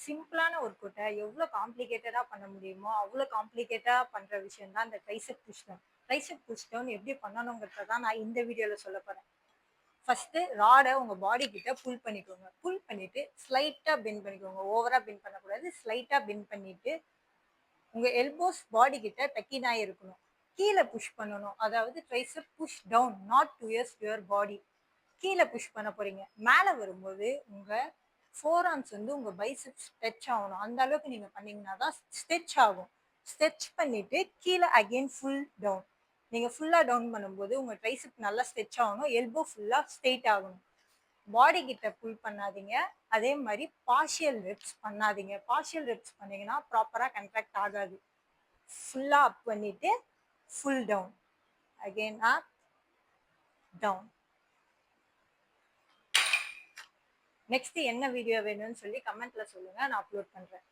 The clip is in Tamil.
சிம்பிளான ஒர்க் அவுட்ட எவ்வளோ காம்ப்ளிகேட்டடா பண்ண முடியுமோ, அவ்வளோ காம்ப்ளிகேட்டா பண்ற விஷயம் தான் இந்த tricep push down. Tricep push down எப்படி பண்ணணுங்கிறத தான் நான் இந்த வீடியோல சொல்லப் போறேன். ஃபர்ஸ்ட்டு ராட உங்க பாடி கிட்ட புல் பண்ணிக்கோங்க. புல் பண்ணிட்டு ஸ்லைட்டா பெண்ட் பண்ணிக்கோங்க. ஓவரா பெண்ட் பண்ணக்கூடாது. ஸ்லைட்டா பெண்ட் பண்ணிட்டு, உங்க எல்போஸ் பாடி கிட்ட டக்கின் இருக்கணும். கீழ புஷ் பண்ணணும். அதாவது tricep push down, not towards your body. கீழ புஷ் பண்ண போறீங்க. மேல வரும்போது உங்க ஃபோர் ஆர்ம்ஸ் வந்து உங்க பைசெப்ஸ் ஸ்ட்ரெச் ஆகணும். அந்த அளவுக்கு நீங்க பண்ணீங்கன்னா தான் ஸ்ட்ரெச் ஆகும். ஸ்ட்ரெச் பண்ணிட்டு கீழ அகைன் ஃபுல் டவுன். நீங்க ஃபுல்லா டவுன் பண்ணும்போது உங்க ட்ரைசெப் நல்லா ஸ்ட்ரெச் ஆகணும். எல்போ ஃபுல்லா ஸ்ட்ரெயிட் ஆகணும். பாடி கிட்ட புல் பண்ணாதீங்க. அதே மாரி பார்ஷியல் ரெப்ஸ் பண்ணாதீங்க. பார்ஷியல் ரெப்ஸ் பண்ணீங்கன்னா ப்ராப்பரா கன்ட்ராக்ட் ஆகாது. ஃபுல்லா அப் பண்ணிட்டு ஃபுல் டவுன். அகைன் அப், டவுன். நெக்ஸ்ட் என்ன வீடியோ வேணும்னு சொல்லி கமெண்ட்ல சொல்லுங்க. நான் அப்லோட் பண்றேன்.